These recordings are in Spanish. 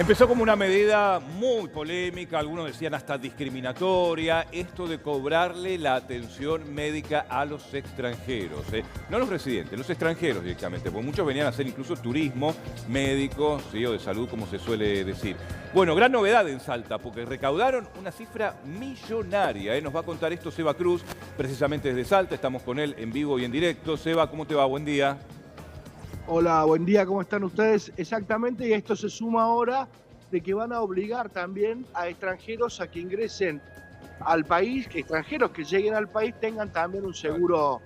Empezó como una medida muy polémica, algunos decían hasta discriminatoria, esto de cobrarle la atención médica a los extranjeros, ¿eh? No los residentes, los extranjeros directamente, porque muchos venían a hacer incluso turismo médico, ¿sí? O de salud, como se suele decir. Bueno, gran novedad en Salta, porque recaudaron una cifra millonaria, ¿eh? Nos va a contar esto Seba Cruz, precisamente desde Salta, estamos con él en vivo y en directo. Seba, ¿cómo te va? Buen día. Hola, buen día, ¿cómo están ustedes? Exactamente, y esto se suma ahora de que van a obligar también a extranjeros a que ingresen al país, que extranjeros que lleguen al país tengan también un seguro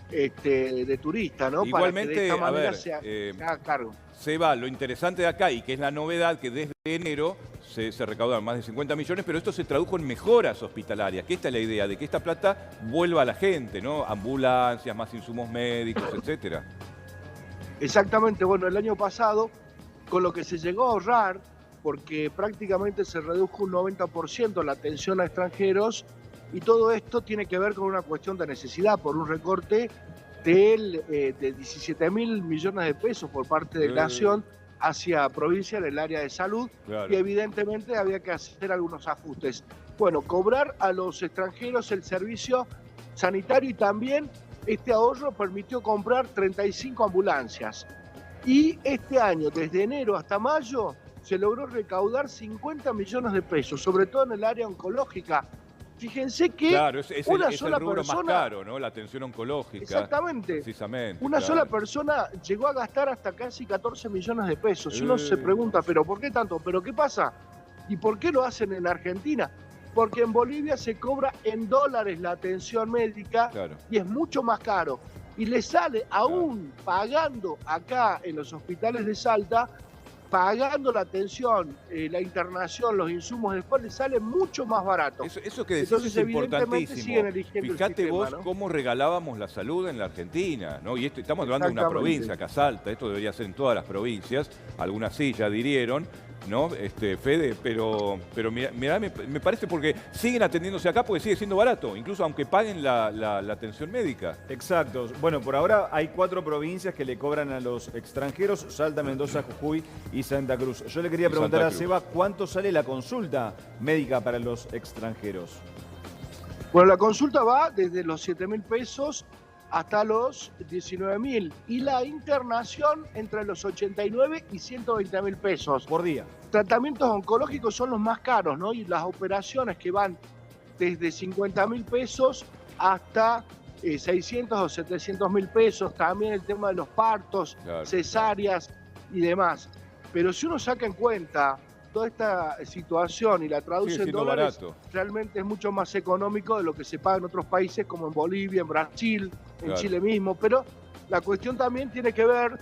de turista, ¿no? Igualmente, para que de esta manera a ver, se haga cargo. Seba, lo interesante de acá y que es la novedad que desde enero se recaudaron más de 50 millones, pero esto se tradujo en mejoras hospitalarias, que esta es la idea, de que esta plata vuelva a la gente, ¿no? Ambulancias, más insumos médicos, etcétera. Exactamente, bueno, el año pasado, con lo que se llegó a ahorrar, porque prácticamente se redujo un 90% la atención a extranjeros, y todo esto tiene que ver con una cuestión de necesidad, por un recorte de 17.000 millones de pesos por parte de la Nación hacia provincia en el área de salud, Claro. y evidentemente había que hacer algunos ajustes. Bueno, cobrar a los extranjeros el servicio sanitario, y también este ahorro permitió comprar 35 ambulancias. Y este año, desde enero hasta mayo, se logró recaudar 50 millones de pesos, sobre todo en el área oncológica. Fíjense que Claro, es una sola el rubro persona, más caro, ¿no? La atención oncológica. exactamente, Precisamente. una Claro. sola persona llegó a gastar hasta casi 14 millones de pesos. Y uno se pregunta, ¿pero por qué tanto? ¿Pero qué pasa? ¿Y por qué lo hacen en Argentina? Porque en Bolivia se cobra en dólares la atención médica, Claro. y es mucho más caro. Y le sale, aún pagando acá en los hospitales de Salta, pagando la atención, la internación, los insumos después, le sale mucho más barato. Eso que decís Entonces, es evidentemente, siguen importantísimo. eligiendo Fíjate el sistema, vos ¿no? cómo regalábamos la salud en la Argentina, ¿no? Y estamos hablando de una Exactamente. provincia, acá Salta, esto debería ser en todas las provincias, algunas sí ya adhirieron, ¿no? Fede, pero mirá, me parece porque siguen atendiéndose acá porque sigue siendo barato, incluso aunque paguen la atención médica. Exacto. Bueno, por ahora hay 4 provincias que le cobran a los extranjeros: Salta, Mendoza, Jujuy y Santa Cruz. Yo le quería preguntar a Seba, ¿cuánto sale la consulta médica para los extranjeros? Bueno, la consulta va desde los 7.000 pesos hasta los 19.000, y la internación entre los 89 y 120.000 pesos. Por día. Tratamientos oncológicos son los más caros, ¿no? Y las operaciones que van desde 50.000 pesos hasta 600 o 700.000 pesos. También el tema de los partos, Claro, cesáreas y demás. Pero si uno saca en cuenta toda esta situación y la traduce sigue en siendo dólares, barato. realmente es mucho más económico de lo que se paga en otros países, como en Bolivia, en Brasil, en Claro. Chile mismo. Pero la cuestión también tiene que ver,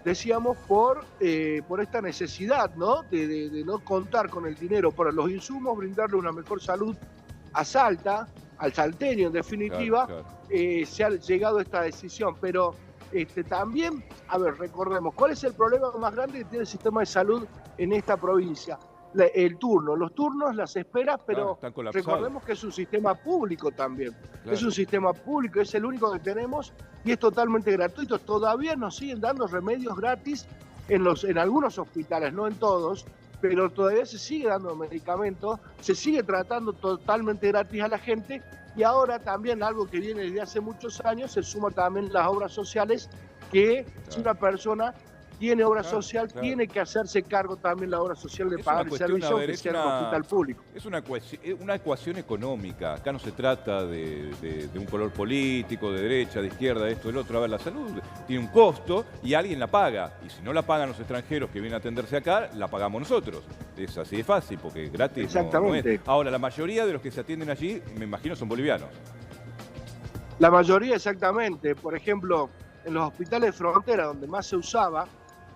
decíamos, por esta necesidad, ¿no? De no contar con el dinero para los insumos, brindarle una mejor salud a Salta, al salteño en definitiva. Claro. Se ha llegado a esta decisión. Pero también, a ver, recordemos, ¿cuál es el problema más grande que tiene el sistema de salud en esta provincia? El turno, los turnos, las esperas, pero Están colapsados. recordemos que es un sistema público también. Claro. Es un sistema público, es el único que tenemos, y es totalmente gratuito. Todavía nos siguen dando remedios gratis en algunos hospitales, no en todos, pero todavía se sigue dando medicamentos, se sigue tratando totalmente gratis a la gente. Y ahora también, algo que viene desde hace muchos años, se suma también las obras sociales, que si una persona tiene obra social, tiene que hacerse cargo también la obra social de Es pagar una el cuestión, servicio, a ver, aunque es sea en un hospital público. Es una ecuación económica. Acá no se trata de un color político, de derecha, de izquierda, esto, el otro. A ver, la salud tiene un costo y alguien la paga. Y si no la pagan los extranjeros que vienen a atenderse acá, la pagamos nosotros. Es así de fácil, porque gratis Exactamente. no es. Ahora, la mayoría de los que se atienden allí, me imagino, son bolivianos. La mayoría, exactamente. Por ejemplo, en los hospitales de frontera, donde más se usaba,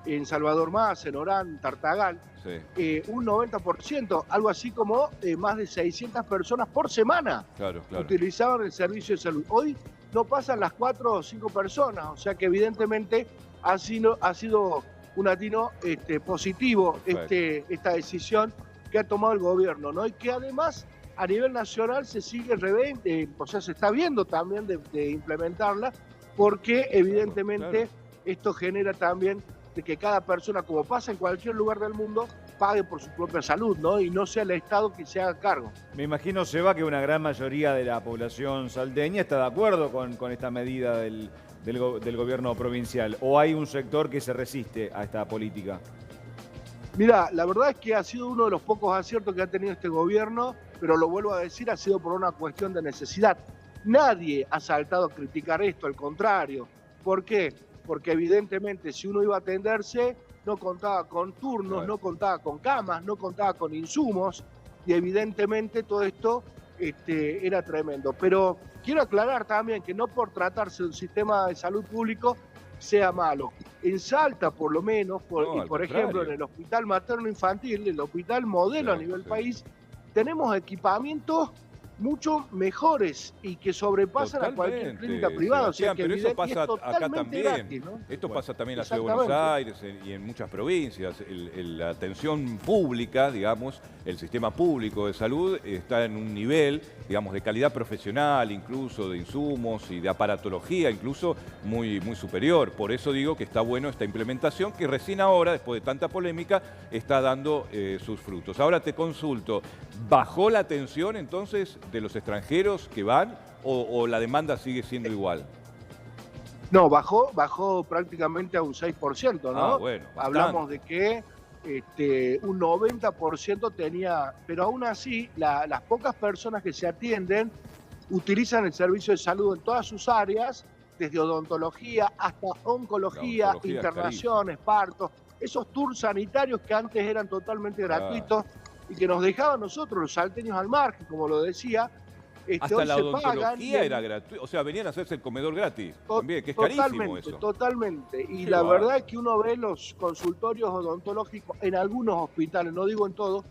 en Salvador Más, en Orán, Tartagal, Sí. Un 90%, algo así como más de 600 personas por semana Claro. utilizaban el servicio de salud. Hoy no pasan las 4 o 5 personas, o sea que evidentemente ha sido un atino positivo esta decisión que ha tomado el gobierno, ¿no? Y que además a nivel nacional se sigue o sea, se está viendo también de implementarla, porque evidentemente esto genera también de que cada persona, como pasa en cualquier lugar del mundo, pague por su propia salud, ¿no? Y no sea el Estado quien se haga cargo. Me imagino, Seba, que una gran mayoría de la población salteña está de acuerdo con esta medida del gobierno provincial, ¿o hay un sector que se resiste a esta política? Mira, la verdad es que ha sido uno de los pocos aciertos que ha tenido este gobierno, pero lo vuelvo a decir, ha sido por una cuestión de necesidad. Nadie ha saltado a criticar esto, al contrario. ¿Por qué? Porque evidentemente si uno iba a atenderse, no contaba con turnos, no contaba con camas, no contaba con insumos, y evidentemente todo esto era tremendo. Pero quiero aclarar también que no por tratarse de un sistema de salud público sea malo. En Salta, por lo menos, por ejemplo, en el Hospital Materno Infantil, el hospital modelo a nivel país, tenemos equipamientos mucho mejores y que sobrepasan a cualquier clínica privada. O sea, que pero eso pasa acá también. Gratis, ¿no? Esto pasa también en la Ciudad de Buenos Aires y en muchas provincias. La atención pública, digamos, el sistema público de salud está en un nivel, digamos, de calidad profesional, incluso de insumos y de aparatología, incluso muy, muy superior. Por eso digo que está bueno esta implementación que recién ahora, después de tanta polémica, está dando sus frutos. Ahora te consulto, ¿bajó la atención entonces de los extranjeros que van o la demanda sigue siendo igual? No, bajó prácticamente a un 6%, ¿no? Ah, bueno, hablamos de que un 90% tenía, pero aún así las pocas personas que se atienden utilizan el servicio de salud en todas sus áreas, desde odontología hasta oncología, internaciones, partos, esos tours sanitarios que antes eran totalmente gratuitos y que nos dejaban nosotros, los salteños, al margen, como lo decía. Hasta la odontología era gratuita, o sea, venían a hacerse el comedor gratis, también, que es carísimo eso. Totalmente, y la verdad es que uno ve los consultorios odontológicos en algunos hospitales, no digo en todos,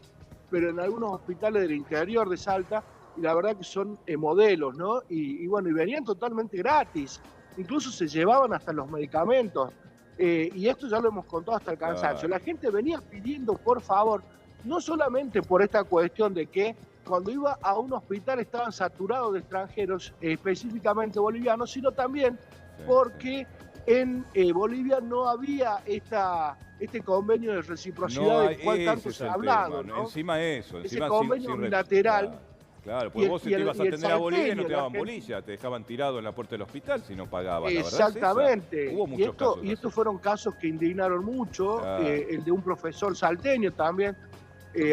pero en algunos hospitales del interior de Salta, y la verdad que son modelos, ¿no? Y bueno, y venían totalmente gratis, incluso se llevaban hasta los medicamentos, y esto ya lo hemos contado hasta el cansancio. La gente venía pidiendo, por favor, no solamente por esta cuestión de que cuando iba a un hospital estaban saturados de extranjeros, específicamente bolivianos, sino también porque en Bolivia no había este convenio de reciprocidad del cual tanto se ha hablado, ¿no? Encima ese convenio bilateral. Claro, pues vos si te ibas a atender a Bolivia no te daban bolilla, te dejaban tirado en la puerta del hospital si no pagabas. Exactamente. Hubo muchos casos. Y estos fueron casos que indignaron mucho, el de un profesor salteño también.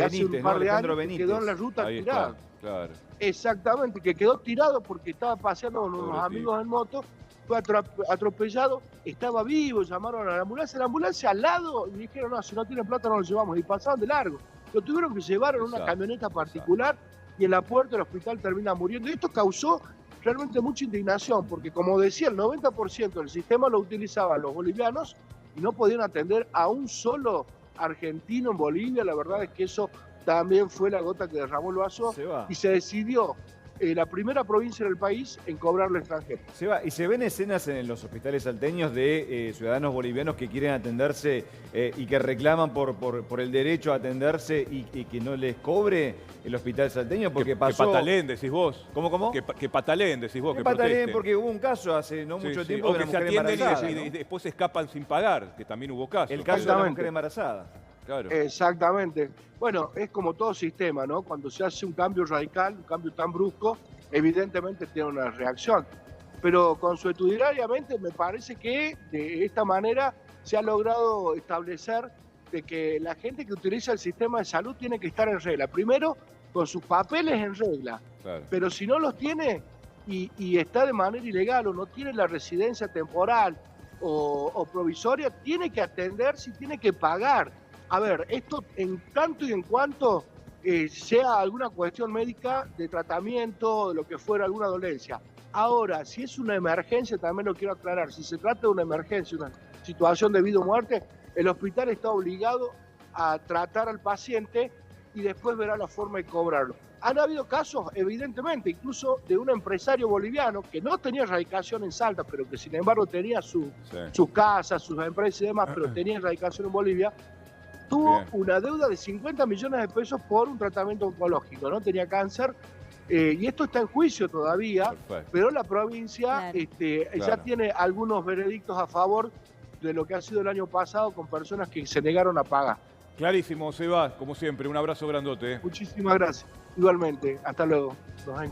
Hace un par de años que quedó en la ruta tirado. Claro. Exactamente, que quedó tirado porque estaba paseando con unos amigos en moto, fue atropellado, estaba vivo, llamaron a la ambulancia al lado y dijeron, no, si no tienen plata no lo llevamos, y pasaron de largo. Lo tuvieron que llevar en una camioneta particular y en la puerta del hospital termina muriendo. Y esto causó realmente mucha indignación, porque como decía, el 90% del sistema lo utilizaban los bolivianos y no podían atender a un solo argentino en Bolivia. La verdad es que eso también fue la gota que derramó el vaso y se decidió la primera provincia del país en cobrarle extranjero. ¿Y se ven escenas en los hospitales salteños de ciudadanos bolivianos que quieren atenderse y que reclaman por el derecho a atenderse y que no les cobre el hospital salteño? Porque pasó... Que patalén, decís vos. ¿Cómo? Que patalén, decís vos, que patalén, protesten. Porque hubo un caso hace no mucho tiempo o de que una se mujer atienden embarazada, y después se escapan sin pagar, que también hubo casos. El caso de la mujer embarazada. Claro. Exactamente. Bueno, es como todo sistema, ¿no? Cuando se hace un cambio radical, un cambio tan brusco, evidentemente tiene una reacción. Pero consuetudinariamente me parece que de esta manera se ha logrado establecer de que la gente que utiliza el sistema de salud tiene que estar en regla. Primero, con sus papeles en regla. Claro. Pero si no los tiene y está de manera ilegal o no tiene la residencia temporal o provisoria, tiene que atenderse y tiene que pagar. A ver, esto en tanto y en cuanto sea alguna cuestión médica de tratamiento, de lo que fuera, alguna dolencia. Ahora, si es una emergencia, también lo quiero aclarar, si se trata de una emergencia, una situación de vida o muerte, el hospital está obligado a tratar al paciente y después verá la forma de cobrarlo. Han habido casos, evidentemente, incluso de un empresario boliviano que no tenía radicación en Salta, pero que sin embargo tenía sus casas, sus empresas y demás, pero tenía radicación en Bolivia, tuvo una deuda de 50 millones de pesos por un tratamiento oncológico, ¿no? Tenía cáncer, y esto está en juicio todavía, pero la provincia ya tiene algunos veredictos a favor de lo que ha sido el año pasado con personas que se negaron a pagar. Clarísimo, Seba, como siempre, un abrazo grandote. Muchísimas gracias. Igualmente, hasta luego. Nos encontramos.